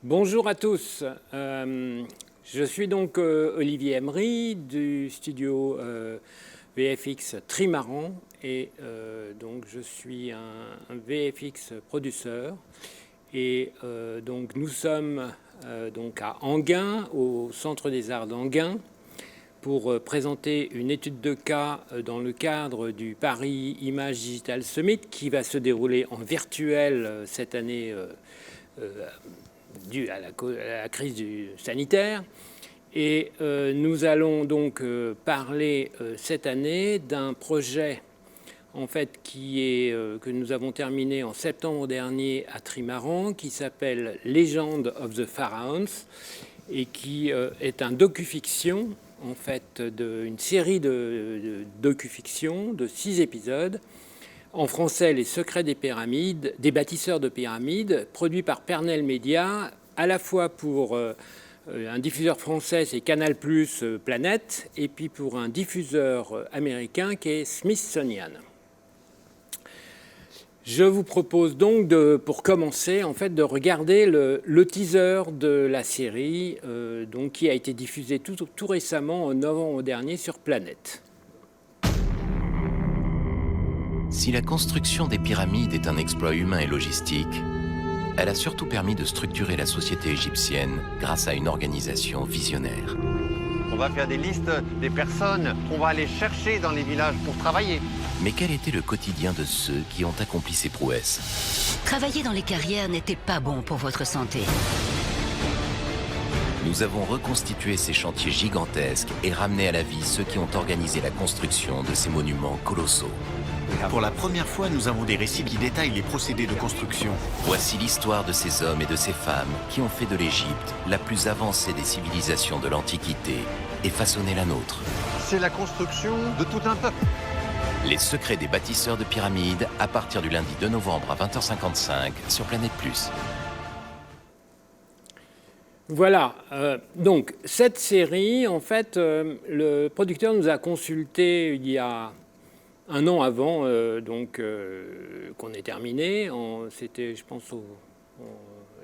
Bonjour à tous. Je suis donc Olivier Emery du studio VFX Trimaran et donc je suis un VFX producteur et donc nous sommes donc à Enghien, au Centre des Arts d'Enghien, pour présenter une étude de cas dans le cadre du Paris Image Digital Summit qui va se dérouler en virtuel cette année due à la crise sanitaire. Et nous allons donc parler cette année d'un projet en fait, que nous avons terminé en septembre dernier à Trimaran, qui s'appelle Legend of the Pharaons et qui est un docu-fiction, en fait, une série de docu-fiction de 6 épisodes. En français, Les secrets des pyramides, des bâtisseurs de pyramides, produit par Pernel Media, à la fois pour un diffuseur français, c'est Canal+, Planète, et puis pour un diffuseur américain qui est Smithsonian. Je vous propose donc, pour commencer, en fait, de regarder le teaser de la série donc, qui a été diffusé tout récemment, en novembre dernier, sur Planète. Si la construction des pyramides est un exploit humain et logistique, elle a surtout permis de structurer la société égyptienne grâce à une organisation visionnaire. On va faire des listes des personnes qu'on va aller chercher dans les villages pour travailler. Mais quel était le quotidien de ceux qui ont accompli ces prouesses? Travailler dans les carrières n'était pas bon pour votre santé. Nous avons reconstitué ces chantiers gigantesques et ramené à la vie ceux qui ont organisé la construction de ces monuments colossaux. Pour la première fois, nous avons des récits qui détaillent les procédés de construction. Voici l'histoire de ces hommes et de ces femmes qui ont fait de l'Égypte la plus avancée des civilisations de l'Antiquité et façonné la nôtre. C'est la construction de tout un peuple. Les secrets des bâtisseurs de pyramides, à partir du lundi 2 novembre à 20h55 sur Planète+. Voilà, donc cette série, en fait, le producteur nous a consulté il y a un an avant qu'on ait terminé. C'était, je pense,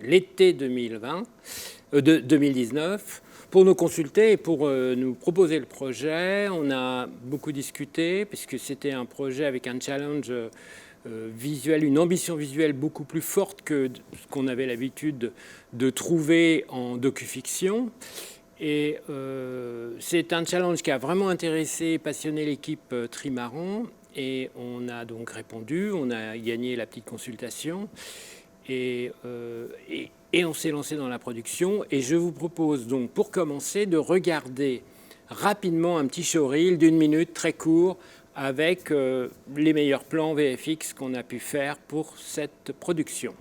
l'été 2019, pour nous consulter et pour nous proposer le projet. On a beaucoup discuté, puisque c'était un projet avec un challenge visuel, une ambition visuelle beaucoup plus forte que ce qu'on avait l'habitude de trouver en docu-fiction. Et c'est un challenge qui a vraiment intéressé et passionné l'équipe Trimaran. Et on a donc répondu, on a gagné la petite consultation. Et on s'est lancé dans la production. Et je vous propose donc, pour commencer, de regarder rapidement un petit showreel d'1 minute, très court, avec les meilleurs plans VFX qu'on a pu faire pour cette production.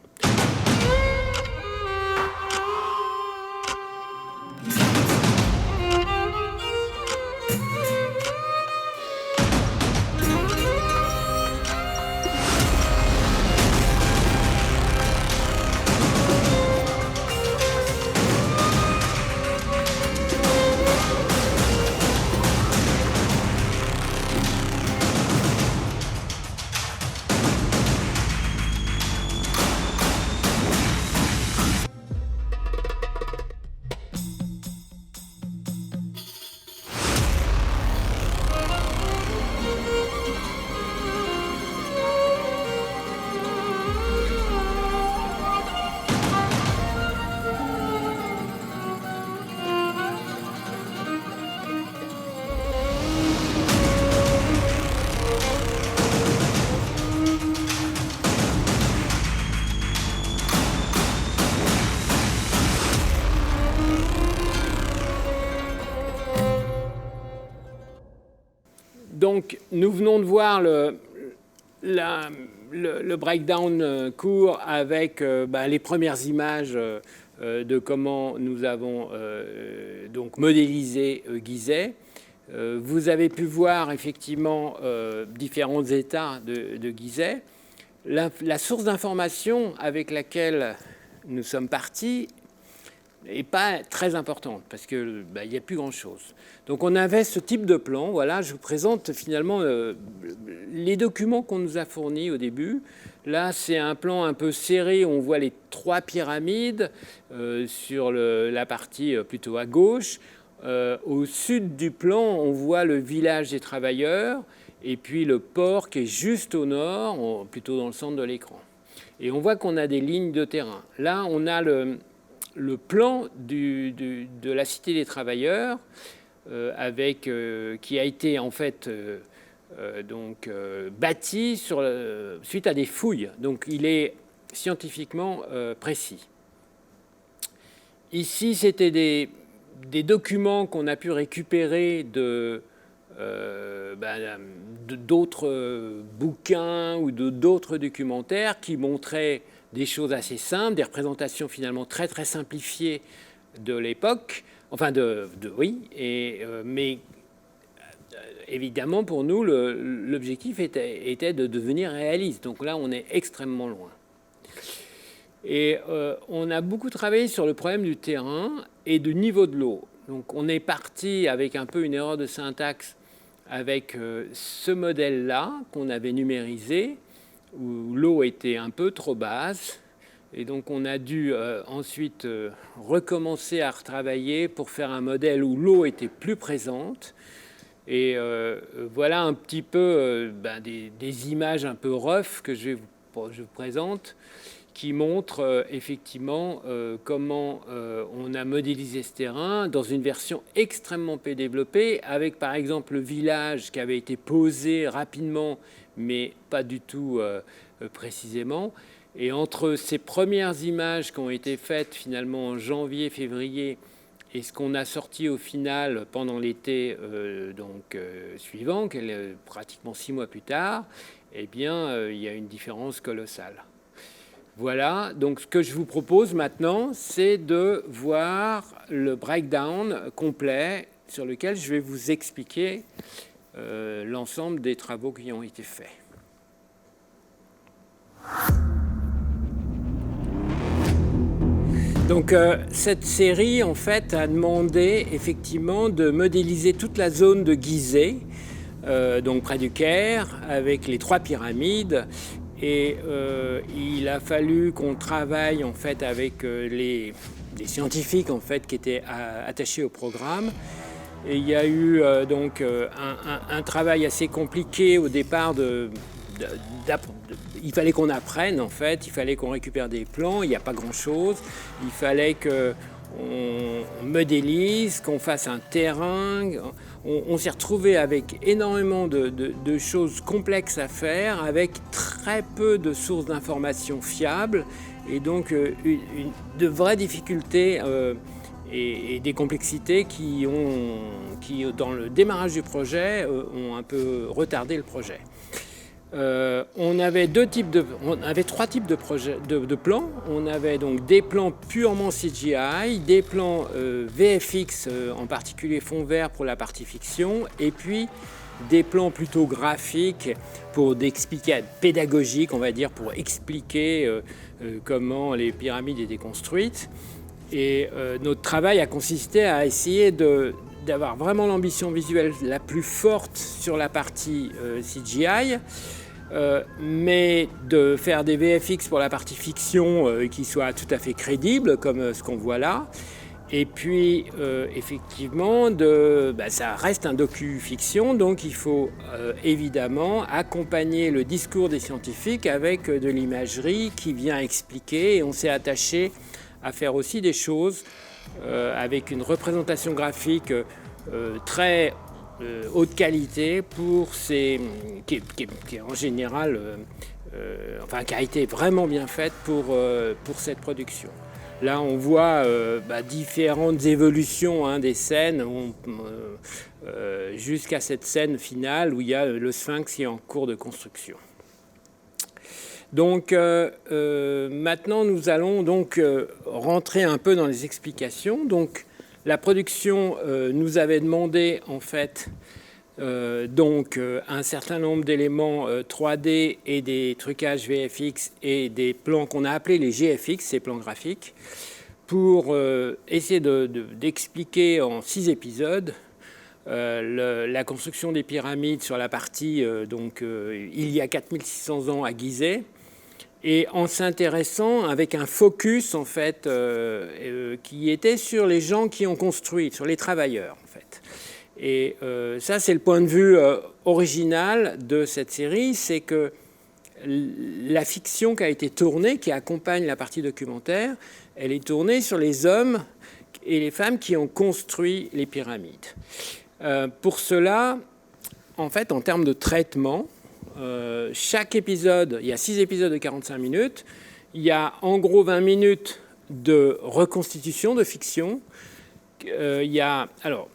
Donc, nous venons de voir le breakdown court avec les premières images de comment nous avons donc modélisé Gizeh. Vous avez pu voir effectivement différents états de Gizeh. La source d'information avec laquelle nous sommes partis n'est pas très importante parce qu'il n'y a plus grand-chose. Donc on avait ce type de plan. Voilà, je vous présente finalement les documents qu'on nous a fournis au début. Là, c'est un plan un peu serré. On voit les 3 pyramides sur la partie plutôt à gauche. Au sud du plan, on voit le village des travailleurs et puis le port qui est juste au nord, plutôt dans le centre de l'écran. Et on voit qu'on a des lignes de terrain. Là, on a le plan de la Cité des Travailleurs qui a été en fait bâti suite à des fouilles. Donc il est scientifiquement précis. Ici, c'était des documents qu'on a pu récupérer d'autres bouquins ou d'autres documentaires qui montraient des choses assez simples, des représentations finalement très très simplifiées de l'époque, mais évidemment pour nous l'objectif était de devenir réaliste. Donc là on est extrêmement loin. Et on a beaucoup travaillé sur le problème du terrain et du niveau de l'eau. Donc on est parti avec un peu une erreur de syntaxe avec ce modèle-là qu'on avait numérisé, où l'eau était un peu trop basse. Et donc on a dû ensuite recommencer à retravailler pour faire un modèle où l'eau était plus présente. Et voilà un petit peu des images un peu rough que je vous présente, qui montrent effectivement comment on a modélisé ce terrain dans une version extrêmement peu développée, avec par exemple le village qui avait été posé rapidement, mais pas du tout précisément. Et entre ces premières images qui ont été faites finalement en janvier, février, et ce qu'on a sorti au final pendant l'été suivant, pratiquement 6 mois plus tard, eh bien, il y a une différence colossale. Voilà, donc ce que je vous propose maintenant, c'est de voir le breakdown complet sur lequel je vais vous expliquer l'ensemble des travaux qui ont été faits. Donc cette série, en fait, a demandé effectivement de modéliser toute la zone de Gizeh, donc près du Caire, avec les 3 pyramides. Et il a fallu qu'on travaille en fait avec les scientifiques en fait qui étaient attachés au programme. Et il y a eu un travail assez compliqué au départ il fallait qu'on apprenne en fait, il fallait qu'on récupère des plans, il n'y a pas grand-chose. Il fallait qu'on modélise, qu'on fasse un terrain. On s'est retrouvé avec énormément de choses complexes à faire, avec très peu de sources d'informations fiables, et donc de vraies difficultés et des complexités qui, dans le démarrage du projet, ont un peu retardé le projet. On avait 3 types de plans. On avait donc des plans purement CGI, des plans VFX, en particulier fond vert pour la partie fiction, et puis des plans plutôt graphiques pédagogiques, on va dire, pour expliquer comment les pyramides étaient construites. Et notre travail a consisté à essayer d'avoir vraiment l'ambition visuelle la plus forte sur la partie CGI, mais de faire des VFX pour la partie fiction qui soient tout à fait crédibles, comme ce qu'on voit là. Et puis, effectivement, ça reste un docu-fiction, donc il faut évidemment accompagner le discours des scientifiques avec de l'imagerie qui vient expliquer. Et on s'est attaché à faire aussi des choses avec une représentation graphique très haute qualité qui est en général, qui a été vraiment bien faite pour cette production. Là, on voit différentes évolutions des scènes jusqu'à cette scène finale où il y a le Sphinx qui est en cours de construction. Donc maintenant, nous allons donc rentrer un peu dans les explications. Donc la production nous avait demandé en fait un certain nombre d'éléments 3D et des trucages VFX et des plans qu'on a appelés les GFX, ces plans graphiques, pour essayer d'expliquer en 6 épisodes la construction des pyramides sur la partie il y a 4600 ans à Gizeh, et en s'intéressant avec un focus en fait qui était sur les gens qui ont construit, sur les travailleurs en fait. Et ça c'est le point de vue original de cette série, c'est que la fiction qui a été tournée, qui accompagne la partie documentaire, elle est tournée sur les hommes et les femmes qui ont construit les pyramides. Pour cela, en fait, en termes de traitement, chaque épisode, il y a 6 épisodes de 45 minutes, il y a en gros 20 minutes de reconstitution, de fiction. Alors,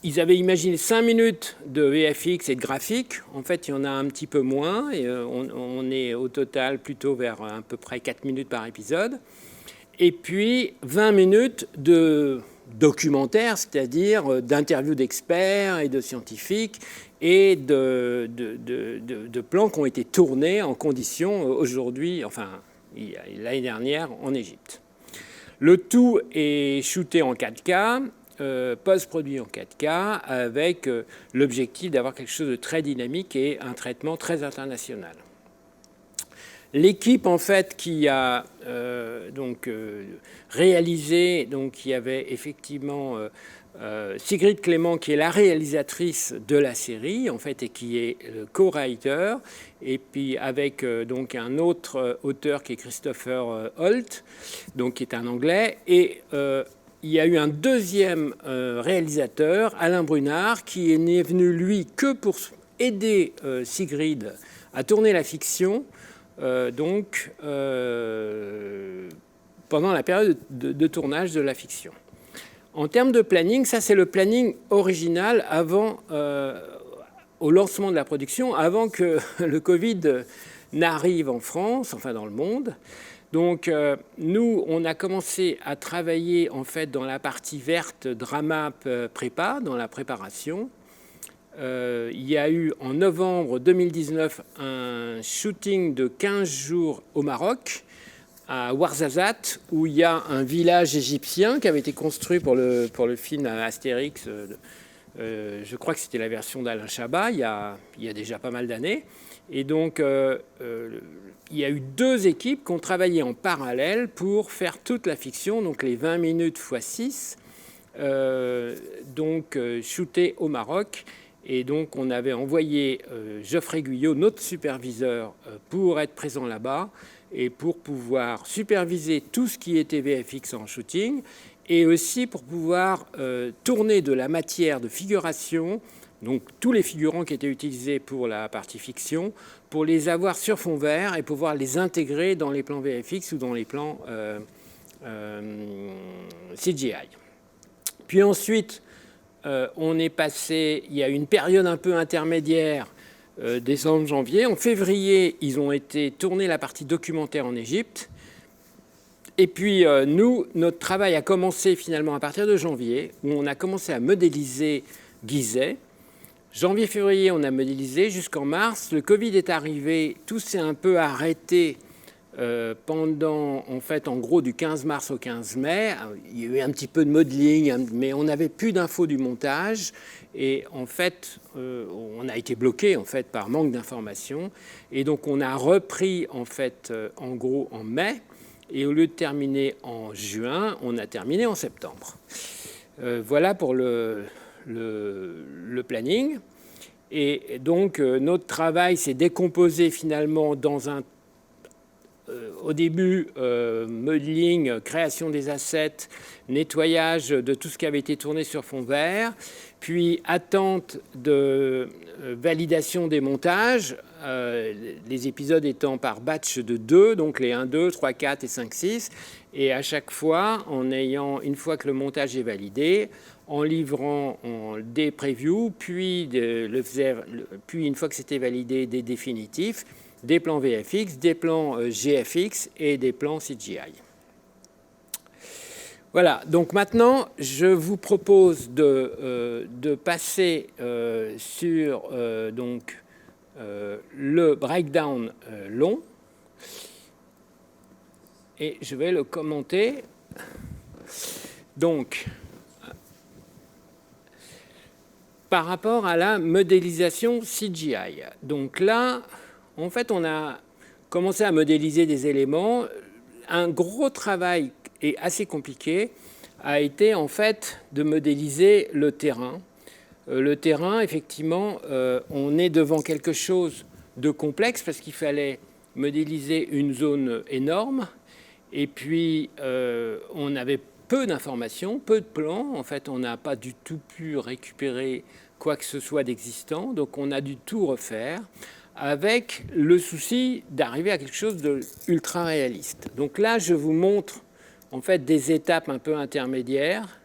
ils avaient imaginé 5 minutes de VFX et de graphique. En fait, il y en a un petit peu moins. Et on est au total plutôt vers à peu près 4 minutes par épisode. Et puis 20 minutes de documentaire, c'est-à-dire d'interviews d'experts et de scientifiques et de plans qui ont été tournés en conditions aujourd'hui, enfin l'année dernière en Égypte. Le tout est shooté en 4K, post-produit en 4K, avec l'objectif d'avoir quelque chose de très dynamique et un traitement très international. L'équipe en fait qui a réalisé, donc il y avait effectivement Sigrid Clément qui est la réalisatrice de la série en fait et qui est le co-writer, et puis avec donc un autre auteur qui est Christopher Holt, donc qui est un Anglais, et il y a eu un deuxième réalisateur, Alain Brunard, qui n'est venu lui que pour aider Sigrid à tourner la fiction. Pendant la période de tournage de la fiction. En termes de planning, ça c'est le planning original avant, au lancement de la production, avant que le Covid n'arrive en France, enfin dans le monde. Donc nous, on a commencé à travailler en fait dans la partie verte drama prépa, dans la préparation. Il y a eu en novembre 2019 un shooting de 15 jours au Maroc, à Ouarzazate, où il y a un village égyptien qui avait été construit pour le film Astérix. Je crois que c'était la version d'Alain Chabat, il y a déjà pas mal d'années. Et donc, il y a eu 2 équipes qui ont travaillé en parallèle pour faire toute la fiction, donc les 20 minutes x 6, shootées au Maroc. Et donc, on avait envoyé Geoffrey Guyot, notre superviseur, pour être présent là-bas et pour pouvoir superviser tout ce qui était VFX en shooting et aussi pour pouvoir tourner de la matière de figuration, donc tous les figurants qui étaient utilisés pour la partie fiction, pour les avoir sur fond vert et pouvoir les intégrer dans les plans VFX ou dans les plans CGI. Puis ensuite, on est passé, il y a une période un peu intermédiaire, décembre, janvier. En février, ils ont été tournés la partie documentaire en Égypte. Et puis nous, notre travail a commencé finalement à partir de janvier, où on a commencé à modéliser Gizeh. Janvier-février, on a modélisé jusqu'en mars. Le Covid est arrivé, tout s'est un peu arrêté pendant, en fait, en gros, du 15 mars au 15 mai. Il y a eu un petit peu de modeling, mais on n'avait plus d'infos du montage. Et en fait, on a été bloqué en fait, par manque d'informations. Et donc, on a repris, en fait, en gros, en mai. Et au lieu de terminer en juin, on a terminé en septembre. Voilà pour le planning. Et donc, notre travail s'est décomposé finalement dans un au début, modeling, création des assets, nettoyage de tout ce qui avait été tourné sur fond vert, puis attente de validation des montages, les épisodes étant par batch de 2, donc les 1, 2, 3, 4 et 5, 6, et à chaque fois, en ayant, une fois que le montage est validé, en livrant des previews, puis une fois que c'était validé, des définitifs, des plans VFX, des plans GFX et des plans CGI. Voilà, donc maintenant, je vous propose de passer sur le breakdown long, et je vais le commenter. Donc, par rapport à la modélisation CGI. Donc là, en fait, commencé à modéliser des éléments. Un gros travail et assez compliqué a été en fait de modéliser le terrain. Le terrain, effectivement, on est devant quelque chose de complexe parce qu'il fallait modéliser une zone énorme et puis on avait peu d'informations, peu de plans. En fait, on n'a pas du tout pu récupérer quoi que ce soit d'existant, donc on a dû tout refaire avec le souci d'arriver à quelque chose d'ultra réaliste. Donc là, je vous montre en fait des étapes un peu intermédiaires.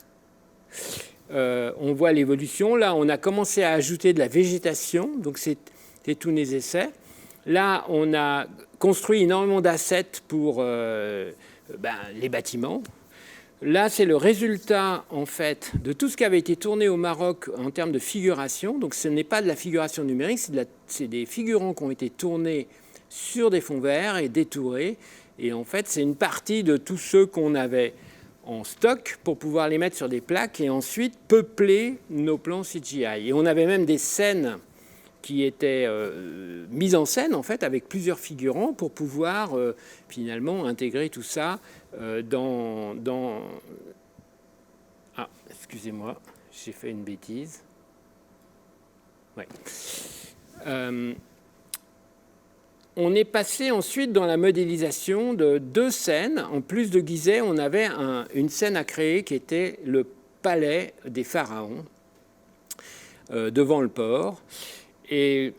On voit l'évolution. Là, on a commencé à ajouter de la végétation, donc c'est tous les essais. Là, on a construit énormément d'assets pour les bâtiments. Là, c'est le résultat, en fait, de tout ce qui avait été tourné au Maroc en termes de figuration. Donc, ce n'est pas de la figuration numérique, c'est des figurants qui ont été tournés sur des fonds verts et détourés. Et en fait, c'est une partie de tous ceux qu'on avait en stock pour pouvoir les mettre sur des plaques et ensuite peupler nos plans CGI. Et on avait même des scènes qui étaient mises en scène, en fait, avec plusieurs figurants pour pouvoir finalement intégrer tout ça dans... Ah, excusez-moi, j'ai fait une bêtise. Ouais. On est passé ensuite dans la modélisation de 2 scènes. En plus de Gizeh, on avait une scène à créer qui était le palais des pharaons devant le port. Et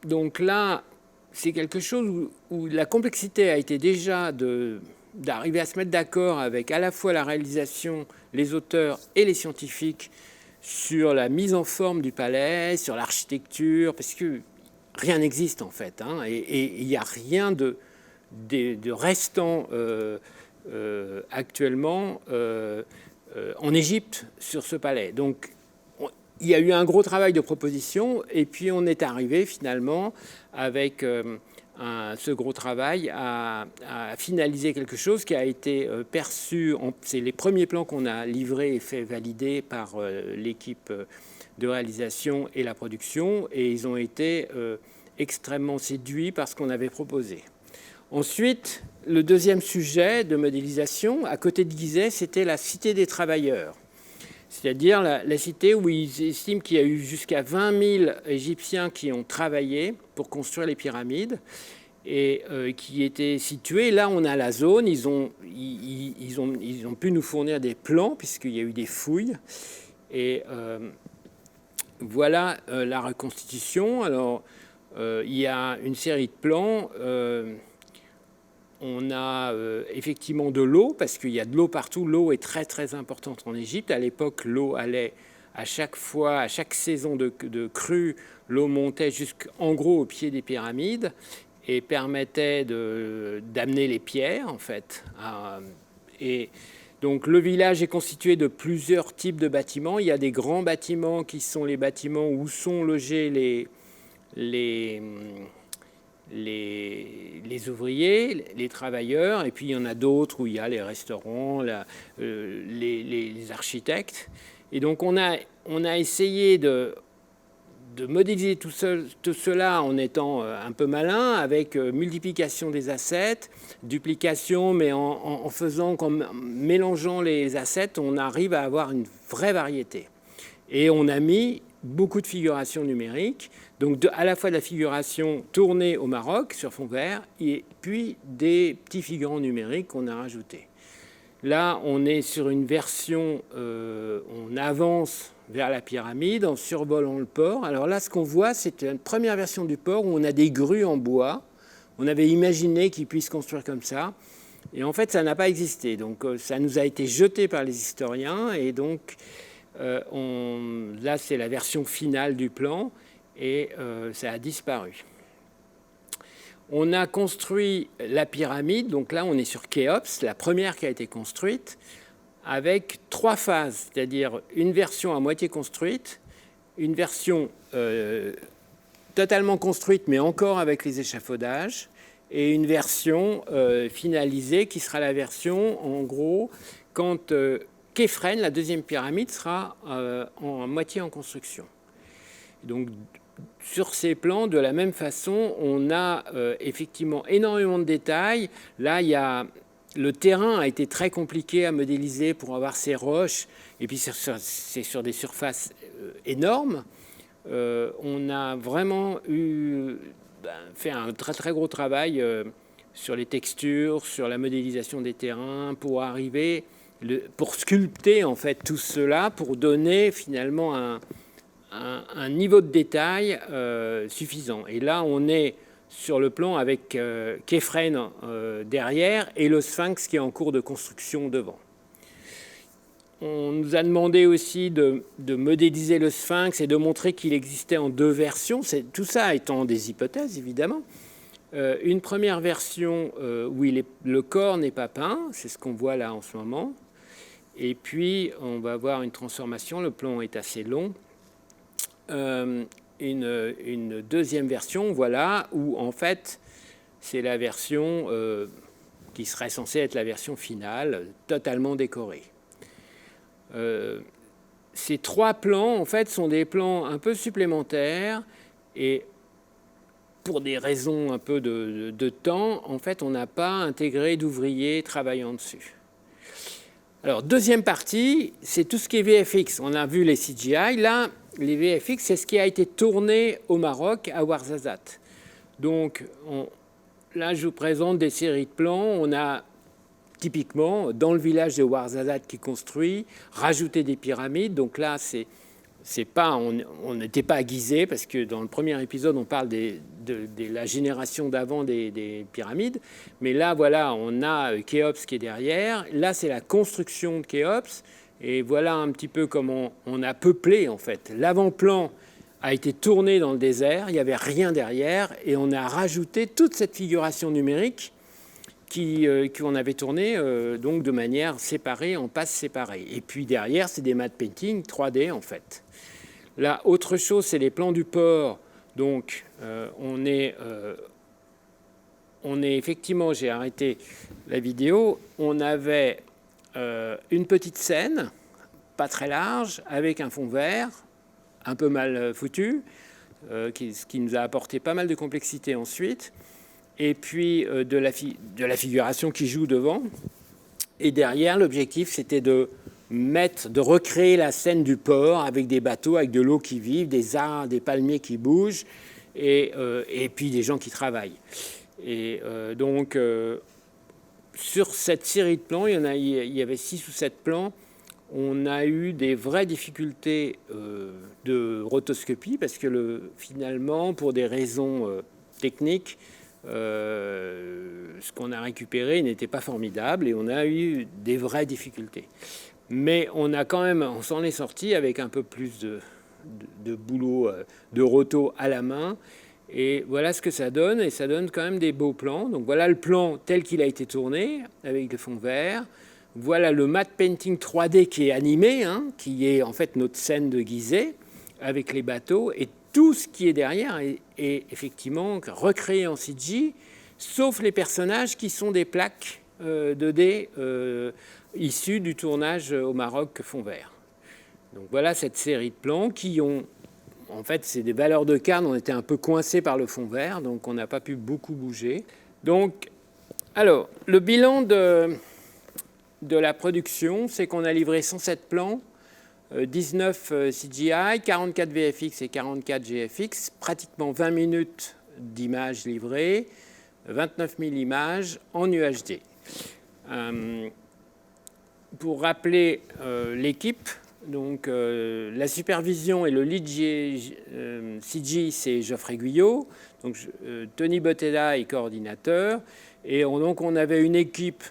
donc là, c'est quelque chose où la complexité a été déjà d'arriver à se mettre d'accord avec à la fois la réalisation, les auteurs et les scientifiques sur la mise en forme du palais, sur l'architecture, parce que rien n'existe en fait, hein, et il n'y a rien de restant actuellement en Égypte sur ce palais. Donc il y a eu un gros travail de proposition et puis on est arrivé finalement avec ce gros travail à finaliser quelque chose qui a été perçu. C'est les premiers plans qu'on a livrés et fait valider par l'équipe de réalisation et la production et ils ont été extrêmement séduits par ce qu'on avait proposé. Ensuite, le deuxième sujet de modélisation, à côté de Gizeh, c'était la cité des travailleurs. C'est-à-dire la cité où ils estiment qu'il y a eu jusqu'à 20 000 Égyptiens qui ont travaillé pour construire les pyramides et qui étaient situés. Là, on a la zone. Ils ont pu nous fournir des plans puisqu'il y a eu des fouilles. Et voilà la reconstitution. Alors, il y a une série de plans. On a effectivement de l'eau, parce qu'il y a de l'eau partout. L'eau est très, très importante en Égypte. À l'époque, l'eau allait à chaque fois, à chaque saison de crue, l'eau montait jusqu'en gros au pied des pyramides et permettait d'amener les pierres, en fait. Et donc, le village est constitué de plusieurs types de bâtiments. Il y a des grands bâtiments qui sont les bâtiments où sont logés les ouvriers, les travailleurs, et puis il y en a d'autres où il y a les restaurants, les architectes. Et donc on a essayé de modéliser tout cela en étant un peu malin, avec multiplication des assets, duplication, mais en mélangeant les assets, on arrive à avoir une vraie variété. Et on a mis beaucoup de figuration numérique, donc à la fois de la figuration tournée au Maroc sur fond vert et puis des petits figurants numériques qu'on a rajoutés. Là, on est sur une version, on avance vers la pyramide en survolant le port. Alors là, ce qu'on voit, c'est une première version du port où on a des grues en bois. On avait imaginé qu'ils puissent construire comme ça. Et en fait, ça n'a pas existé. Donc ça nous a été jeté par les historiens. Et donc là, c'est la version finale du plan. Et ça a disparu. On a construit la pyramide, donc là on est sur Khéops, la première qui a été construite, avec 3 phases, c'est-à-dire une version à moitié construite, une version totalement construite mais encore avec les échafaudages, et une version finalisée qui sera la version en gros quand Képhren, la deuxième pyramide, sera en moitié en construction. Donc sur ces plans, de la même façon, on a effectivement énormément de détails. Là, le terrain a été très compliqué à modéliser pour avoir ces roches, et puis c'est sur des surfaces énormes. On a vraiment fait un très très gros travail sur les textures, sur la modélisation des terrains, pour arriver, pour sculpter en fait tout cela, pour donner finalement un niveau de détail suffisant. Et là, on est sur le plan avec Képhren derrière et le Sphinx qui est en cours de construction devant. On nous a demandé aussi de modéliser le Sphinx et de montrer qu'il existait en 2 versions, tout ça étant des hypothèses évidemment. Une première version où le corps n'est pas peint, c'est ce qu'on voit là en ce moment. Et puis on va voir une transformation, le plan est assez long. Une deuxième version, voilà, où en fait c'est la version qui serait censée être la version finale, totalement décorée. Ces 3 plans, en fait, sont des plans un peu supplémentaires et pour des raisons un peu de temps, en fait, on n'a pas intégré d'ouvriers travaillant dessus. Alors, deuxième partie, c'est tout ce qui est VFX. On a vu les CGI. Là, les VFX, c'est ce qui a été tourné au Maroc, à Ouarzazate. Donc, là, je vous présente des séries de plans. On a typiquement, dans le village de Ouarzazate qui est construit, rajouter des pyramides. Donc là, on n'était pas à Gizeh, parce que dans le premier épisode, on parle de la génération d'avant des pyramides. Mais là, voilà, on a Khéops qui est derrière. Là, c'est la construction de Khéops. Et voilà un petit peu comment on a peuplé, en fait. L'avant-plan a été tourné dans le désert, il n'y avait rien derrière, et on a rajouté toute cette figuration numérique qu'on avait tourné donc de manière séparée, en passes séparées. Et puis derrière, c'est des matte painting 3D en fait. Là, autre chose, c'est les plans du port. Donc on est effectivement, j'ai arrêté la vidéo, on avait une petite scène, pas très large, avec un fond vert, un peu mal foutu, ce qui nous a apporté pas mal de complexité ensuite. Et puis de la figuration qui joue devant. Et derrière, l'objectif, c'était de recréer la scène du port avec des bateaux, avec de l'eau qui vive, des arbres, des palmiers qui bougent, et puis des gens qui travaillent. Et donc, sur cette série de plans, il y avait 6 ou 7 plans, on a eu des vraies difficultés de rotoscopie, parce que finalement, pour des raisons techniques, ce qu'on a récupéré n'était pas formidable et on a eu des vraies difficultés. Mais on s'en est sorti avec un peu plus de boulot de roto à la main. Et voilà ce que ça donne. Et ça donne quand même des beaux plans. Donc voilà le plan tel qu'il a été tourné avec le fond vert. Voilà le matte painting 3D qui est animé, qui est en fait notre scène de Gizeh avec les bateaux. Et tout ce qui est derrière est effectivement recréé en CG, sauf les personnages qui sont des plaques 2D issues du tournage au Maroc fond vert. Donc voilà cette série de plans qui ont... En fait, c'est des valeurs de Carnes. On était un peu coincé par le fond vert, donc on n'a pas pu beaucoup bouger. Donc, alors, le bilan de la production, c'est qu'on a livré 107 plans, 19 CGI, 44 VFX et 44 GFX, pratiquement 20 minutes d'images livrées, 29 000 images en UHD. Pour rappeler l'équipe, donc la supervision et le lead CG, c'est Geoffrey Guyot, donc Tony Botella est coordinateur, et donc on avait une équipe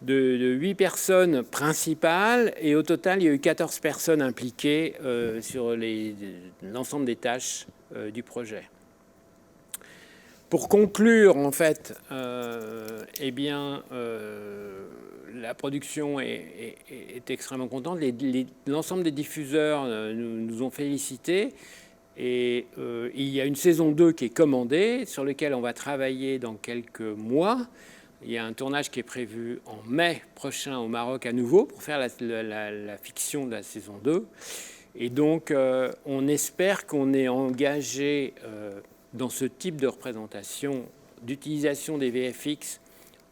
de 8 personnes principales, et au total, il y a eu 14 personnes impliquées sur l'ensemble des tâches du projet. Pour conclure, en fait, la production est extrêmement contente. L'ensemble des diffuseurs nous ont félicités. Et il y a une saison 2 qui est commandée, sur laquelle on va travailler dans quelques mois. Il y a un tournage qui est prévu en mai prochain au Maroc à nouveau pour faire la fiction de la saison 2. Et donc, on espère qu'on est engagé dans ce type de représentation, d'utilisation des VFX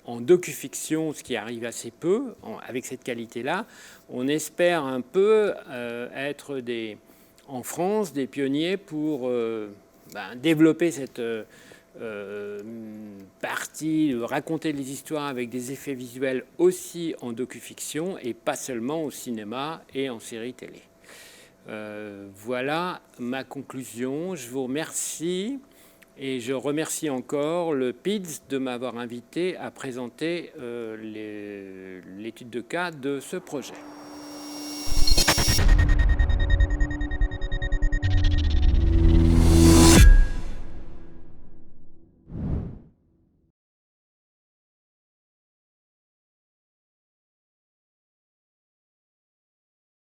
en docufiction, ce qui arrive assez peu, avec cette qualité-là. On espère un peu être en France des pionniers pour développer cette partie, raconter les histoires avec des effets visuels aussi en docufiction et pas seulement au cinéma et en série télé. Voilà ma conclusion. Je vous remercie et je remercie encore le PIDS de m'avoir invité à présenter l'étude de cas de ce projet.